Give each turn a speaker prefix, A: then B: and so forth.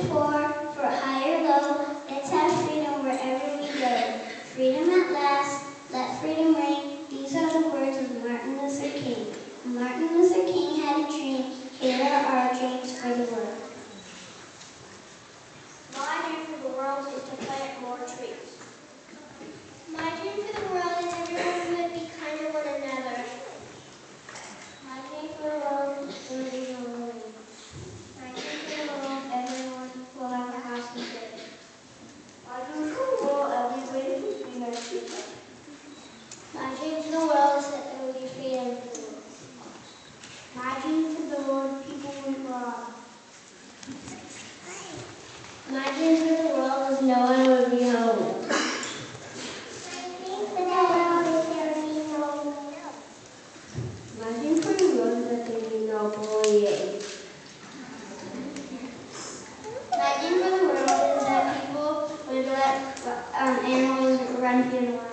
A: or poor, for high or low, let's have freedom wherever we go. Freedom at last, let freedom ring. These are the words of Martin Luther King. Martin Luther King had a dream. Here are our dreams for the world.
B: My dream for the world is to plant more trees.
A: My dream for the world is everyone would be kind to one another. My dream for the world is to be lonely. My dream for the world, everyone will have a house to live.
C: My dream for the world, everybody will be nice to each other.
A: My dream for the world is that there will be freedom for the world.
C: My dream for the world, people will love.
A: My dream for the world is no one would be homeless.
C: My dream for the world is that there be no bullying.
A: My dream for the world is that people would let animals run through the wild.